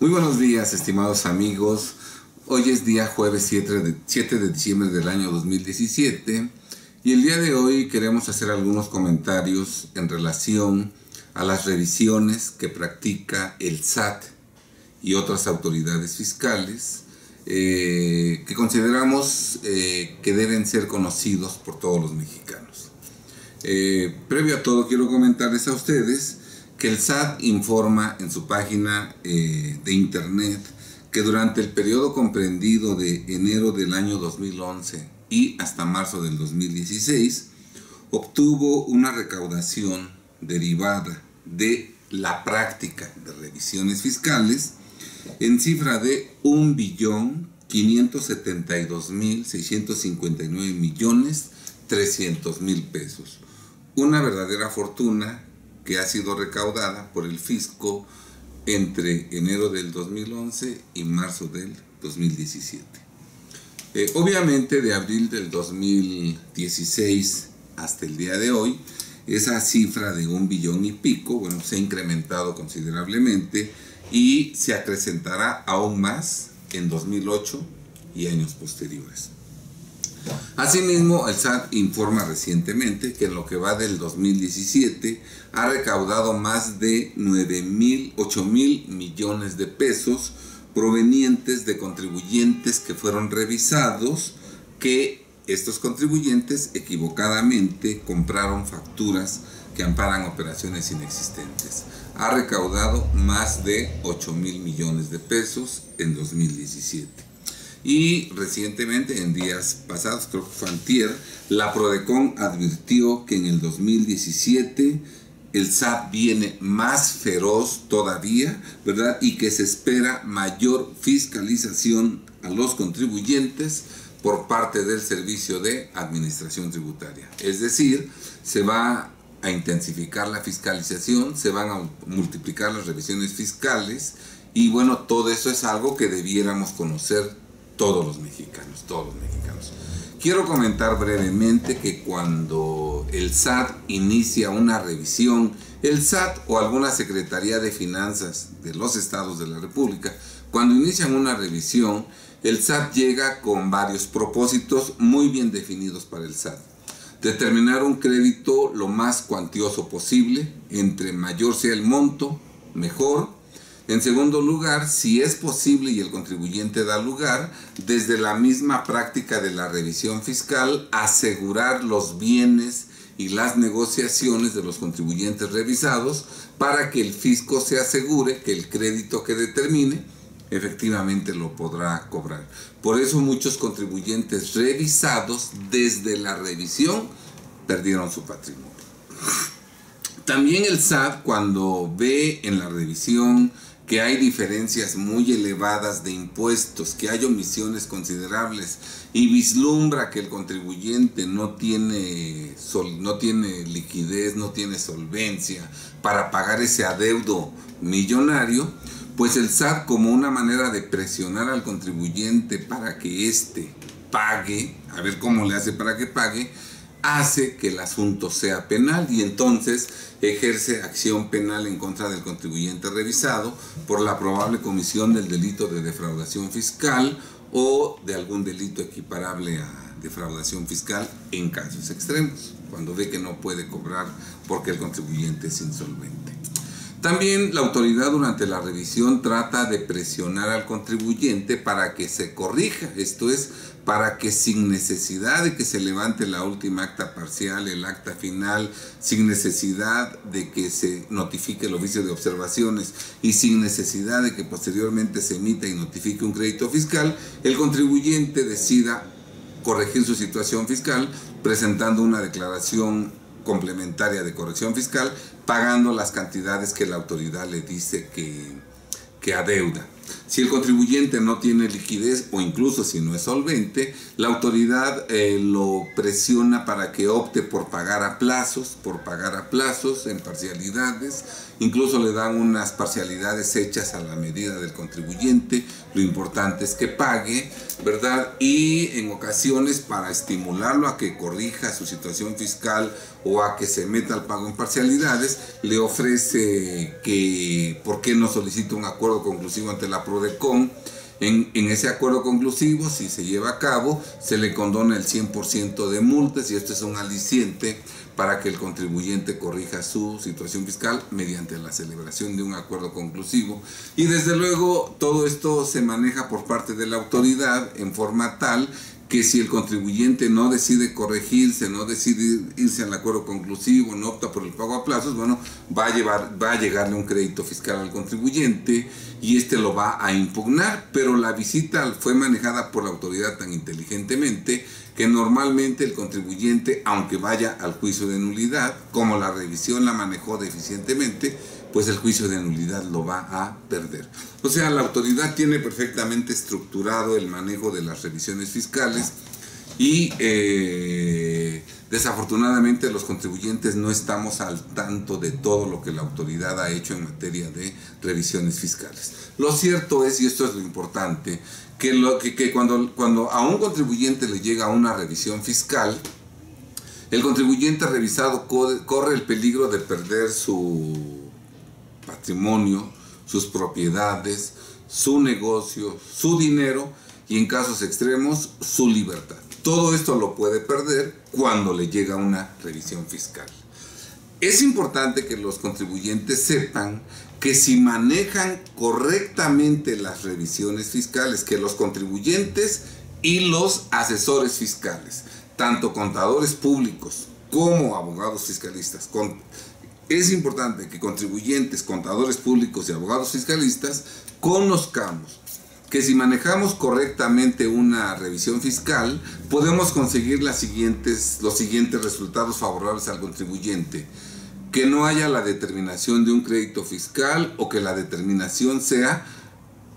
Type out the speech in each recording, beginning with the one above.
Muy buenos días, estimados amigos. Hoy es día jueves 7 de diciembre del año 2017 y el día de hoy queremos hacer algunos comentarios en relación a las revisiones que practica el SAT y otras autoridades fiscales que consideramos que deben ser conocidos por todos los mexicanos. Previo a todo, quiero comentarles a ustedes que el SAT informa en su página de internet que durante el periodo comprendido de enero del año 2011 y hasta marzo del 2016 obtuvo una recaudación derivada de la práctica de revisiones fiscales en cifra de 1.572.659.300.000 pesos. Una verdadera fortuna que ha sido recaudada por el fisco entre enero del 2011 y marzo del 2017. Obviamente de abril del 2016 hasta el día de hoy, esa cifra de 1 billón y pico, bueno, se ha incrementado considerablemente y se acrecentará aún más en 2008 y años posteriores. Asimismo, el SAT informa recientemente que en lo que va del 2017 ha recaudado más de 8,000 millones de pesos provenientes de contribuyentes que fueron revisados, que estos contribuyentes equivocadamente compraron facturas que amparan operaciones inexistentes. Ha recaudado más de 8,000 millones de pesos en 2017. Y recientemente, en días pasados, creo que fue antier, la Prodecon advirtió que en el 2017 el SAT viene más feroz todavía, ¿verdad? Y que se espera mayor fiscalización a los contribuyentes por parte del Servicio de Administración Tributaria. Es decir, se va a intensificar la fiscalización, se van a multiplicar las revisiones fiscales y bueno, todo eso es algo que debiéramos conocer todos los mexicanos. Quiero comentar brevemente que cuando el SAT inicia una revisión, el SAT o alguna Secretaría de Finanzas de los Estados de la República, cuando inician una revisión, el SAT llega con varios propósitos muy bien definidos para el SAT. Determinar un crédito lo más cuantioso posible, entre mayor sea el monto, mejor. En segundo lugar, si es posible y el contribuyente da lugar, desde la misma práctica de la revisión fiscal, asegurar los bienes y las negociaciones de los contribuyentes revisados para que el fisco se asegure que el crédito que determine efectivamente lo podrá cobrar. Por eso muchos contribuyentes revisados desde la revisión perdieron su patrimonio. También el SAT, cuando ve en la revisión que hay diferencias muy elevadas de impuestos, que hay omisiones considerables y vislumbra que el contribuyente no tiene liquidez, no tiene solvencia para pagar ese adeudo millonario, pues el SAT, como una manera de presionar al contribuyente para que éste pague, a ver cómo le hace para que pague, hace que el asunto sea penal y entonces ejerce acción penal en contra del contribuyente revisado por la probable comisión del delito de defraudación fiscal o de algún delito equiparable a defraudación fiscal en casos extremos, cuando ve que no puede cobrar porque el contribuyente es insolvente. También la autoridad durante la revisión trata de presionar al contribuyente para que se corrija, esto es, para que sin necesidad de que se levante la última acta parcial, el acta final, sin necesidad de que se notifique el oficio de observaciones y sin necesidad de que posteriormente se emita y notifique un crédito fiscal, el contribuyente decida corregir su situación fiscal presentando una declaración complementaria de corrección fiscal, pagando las cantidades que la autoridad le dice que adeuda. Si el contribuyente no tiene liquidez o incluso si no es solvente, la autoridad lo presiona para que opte por pagar a plazos, en parcialidades. Incluso le dan unas parcialidades hechas a la medida del contribuyente. Lo importante es que pague, ¿verdad? Y en ocasiones, para estimularlo a que corrija su situación fiscal o a que se meta al pago en parcialidades, le ofrece que por qué no solicita un acuerdo conclusivo ante la PRODECON. En ese acuerdo conclusivo, si se lleva a cabo, se le condona el 100% de multas, y esto es un aliciente para que el contribuyente corrija su situación fiscal mediante la celebración de un acuerdo conclusivo. Y desde luego todo esto se maneja por parte de la autoridad en forma tal que si el contribuyente no decide corregirse, no decide irse al acuerdo conclusivo, no opta por el pago a plazos, bueno, va a llegarle un crédito fiscal al contribuyente y este lo va a impugnar. Pero la visita fue manejada por la autoridad tan inteligentemente que normalmente el contribuyente, aunque vaya al juicio de nulidad, como la revisión la manejó deficientemente, pues el juicio de nulidad lo va a perder. O sea, la autoridad tiene perfectamente estructurado el manejo de las revisiones fiscales y desafortunadamente los contribuyentes no estamos al tanto de todo lo que la autoridad ha hecho en materia de revisiones fiscales. Lo cierto es, y esto es lo importante, que cuando a un contribuyente le llega una revisión fiscal, el contribuyente revisado corre el peligro de perder su patrimonio, sus propiedades, su negocio, su dinero y, en casos extremos, su libertad. Todo esto lo puede perder cuando le llega una revisión fiscal. Es importante que los contribuyentes sepan que si manejan correctamente las revisiones fiscales, que los contribuyentes y los asesores fiscales, tanto contadores públicos como abogados fiscalistas, es importante que contribuyentes, contadores públicos y abogados fiscalistas conozcamos que si manejamos correctamente una revisión fiscal, podemos conseguir los siguientes resultados favorables al contribuyente. Que no haya la determinación de un crédito fiscal o que la determinación sea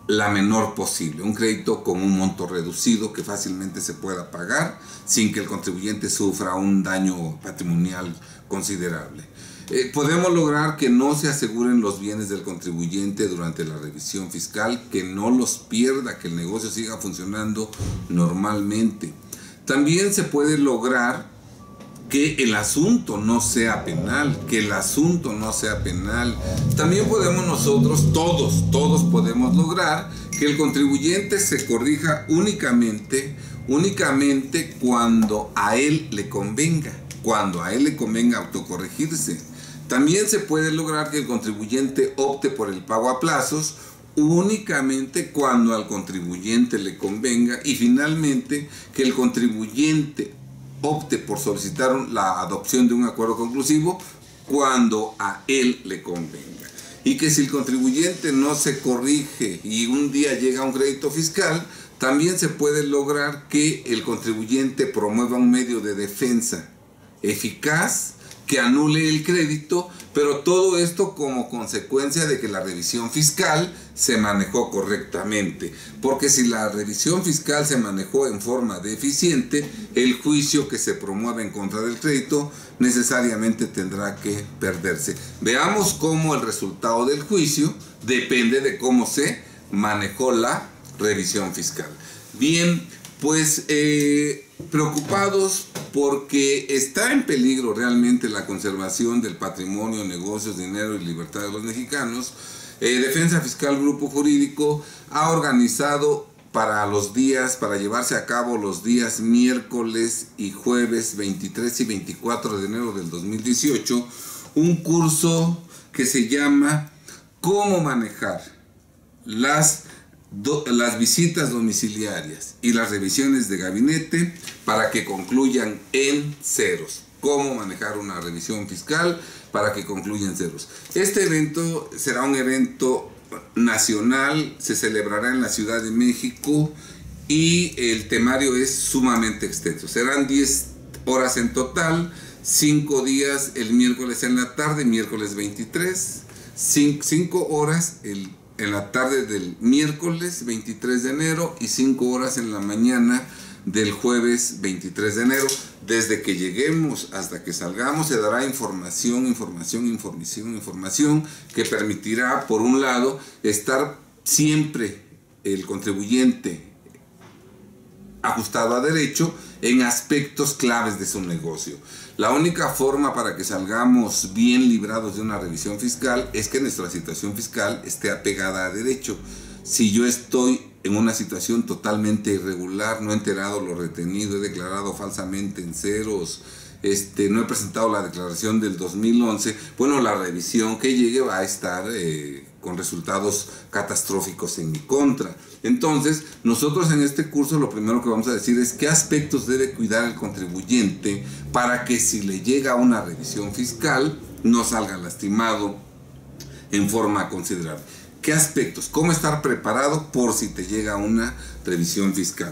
la menor posible. Un crédito con un monto reducido que fácilmente se pueda pagar sin que el contribuyente sufra un daño patrimonial considerable. Podemos lograr que no se aseguren los bienes del contribuyente durante la revisión fiscal, que no los pierda, que el negocio siga funcionando normalmente. También se puede lograr que el asunto no sea penal, También podemos nosotros, todos podemos lograr que el contribuyente se corrija únicamente cuando a él le convenga autocorregirse. También se puede lograr que el contribuyente opte por el pago a plazos únicamente cuando al contribuyente le convenga, y finalmente que el contribuyente opte por solicitar la adopción de un acuerdo conclusivo cuando a él le convenga. Y que si el contribuyente no se corrige y un día llega un crédito fiscal, también se puede lograr que el contribuyente promueva un medio de defensa eficaz que anule el crédito, pero todo esto como consecuencia de que la revisión fiscal se manejó correctamente. Porque si la revisión fiscal se manejó en forma deficiente, el juicio que se promueve en contra del crédito necesariamente tendrá que perderse. Veamos cómo el resultado del juicio depende de cómo se manejó la revisión fiscal. Bien, pues preocupados porque está en peligro realmente la conservación del patrimonio, negocios, dinero y libertad de los mexicanos. Defensa Fiscal Grupo Jurídico ha organizado para llevarse a cabo los días miércoles y jueves 23 y 24 de enero del 2018, un curso que se llama ¿Cómo manejar las visitas domiciliarias y las revisiones de gabinete para que concluyan en ceros? Cómo manejar una revisión fiscal para que concluya en ceros. Este evento será un evento nacional, se celebrará en la Ciudad de México y el temario es sumamente extenso. Serán 10 horas en total, 5 días, el miércoles en la tarde, miércoles 23, 5 horas el en la tarde del miércoles 23 de enero y 5 horas en la mañana del jueves 23 de enero. Desde que lleguemos hasta que salgamos se dará información que permitirá, por un lado, estar siempre el contribuyente ajustado a derecho en aspectos claves de su negocio. La única forma para que salgamos bien librados de una revisión fiscal es que nuestra situación fiscal esté apegada a derecho. Si yo estoy en una situación totalmente irregular, no he enterado lo retenido, he declarado falsamente en ceros, no he presentado la declaración del 2011, bueno, la revisión que llegue va a estar con resultados catastróficos en mi contra. Entonces, nosotros en este curso lo primero que vamos a decir es qué aspectos debe cuidar el contribuyente para que si le llega una revisión fiscal no salga lastimado en forma considerable. ¿Qué aspectos? ¿Cómo estar preparado por si te llega una revisión fiscal?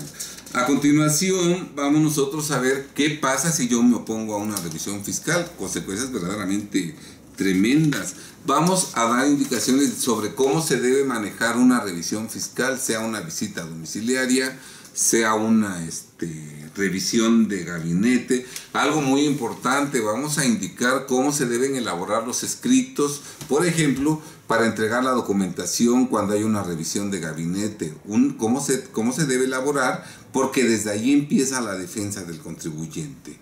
A continuación, vamos nosotros a ver qué pasa si yo me opongo a una revisión fiscal. Consecuencias verdaderamente tremendas. Vamos a dar indicaciones sobre cómo se debe manejar una revisión fiscal, sea una visita domiciliaria, sea una revisión de gabinete. Algo muy importante, vamos a indicar cómo se deben elaborar los escritos, por ejemplo, para entregar la documentación cuando hay una revisión de gabinete, cómo se debe elaborar, porque desde ahí empieza la defensa del contribuyente.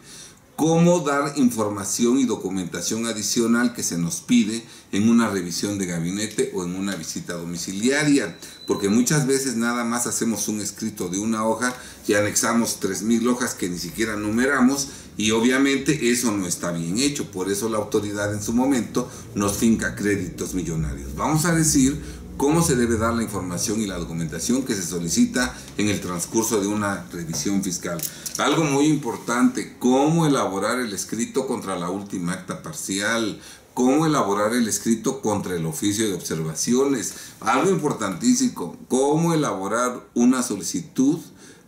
Cómo dar información y documentación adicional que se nos pide en una revisión de gabinete o en una visita domiciliaria, porque muchas veces nada más hacemos un escrito de una hoja y anexamos 3000 hojas que ni siquiera numeramos, y obviamente eso no está bien hecho. Por eso la autoridad en su momento nos finca créditos millonarios. Vamos a decir cómo se debe dar la información y la documentación que se solicita en el transcurso de una revisión fiscal. Algo muy importante, cómo elaborar el escrito contra la última acta parcial, cómo elaborar el escrito contra el oficio de observaciones. Algo importantísimo, cómo elaborar una solicitud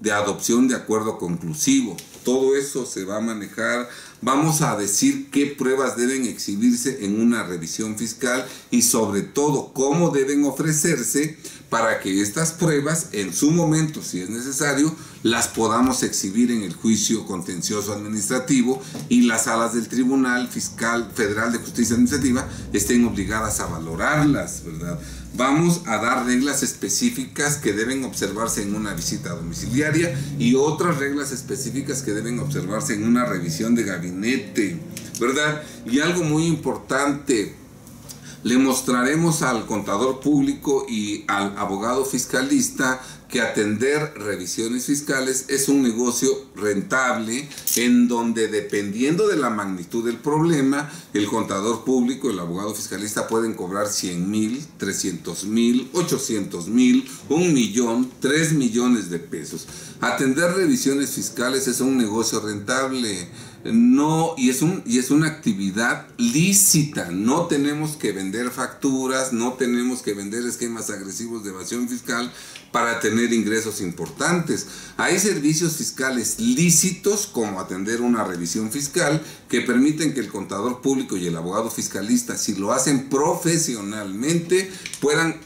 de adopción de acuerdo conclusivo. Todo eso se va a manejar. Vamos a decir qué pruebas deben exhibirse en una revisión fiscal y sobre todo cómo deben ofrecerse para que estas pruebas en su momento, si es necesario, las podamos exhibir en el juicio contencioso administrativo y las salas del Tribunal Fiscal Federal de Justicia Administrativa estén obligadas a valorarlas, ¿verdad? Vamos a dar reglas específicas que deben observarse en una visita domiciliaria y otras reglas específicas que deben observarse en una revisión de gabinete, ¿verdad? Y algo muy importante, le mostraremos al contador público y al abogado fiscalista que atender revisiones fiscales es un negocio rentable, en donde dependiendo de la magnitud del problema, el contador público y el abogado fiscalista pueden cobrar 100,000, 300,000, 800,000, 1,000,000, 3 millones de pesos. Atender revisiones fiscales es un negocio rentable. No, y es una actividad lícita. No tenemos que vender facturas, no tenemos que vender esquemas agresivos de evasión fiscal para tener ingresos importantes. Hay servicios fiscales lícitos, como atender una revisión fiscal, que permiten que el contador público y el abogado fiscalista, si lo hacen profesionalmente, puedan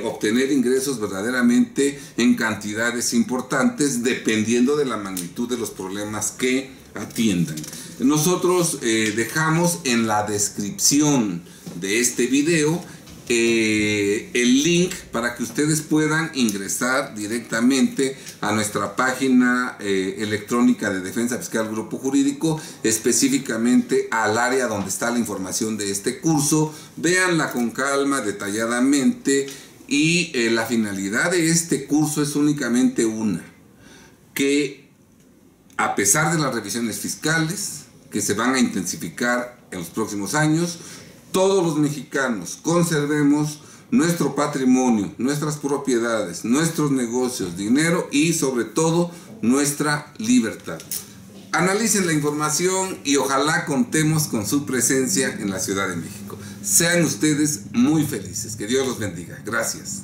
obtener ingresos verdaderamente en cantidades importantes, dependiendo de la magnitud de los problemas que atiendan. Nosotros dejamos en la descripción de este video el link para que ustedes puedan ingresar directamente a nuestra página electrónica de Defensa Fiscal Grupo Jurídico, específicamente al área donde está la información de este curso. Véanla con calma, detalladamente, y la finalidad de este curso es únicamente una: que a pesar de las revisiones fiscales que se van a intensificar en los próximos años, todos los mexicanos conservemos nuestro patrimonio, nuestras propiedades, nuestros negocios, dinero y sobre todo nuestra libertad. Analicen la información y ojalá contemos con su presencia en la Ciudad de México. Sean ustedes muy felices. Que Dios los bendiga. Gracias.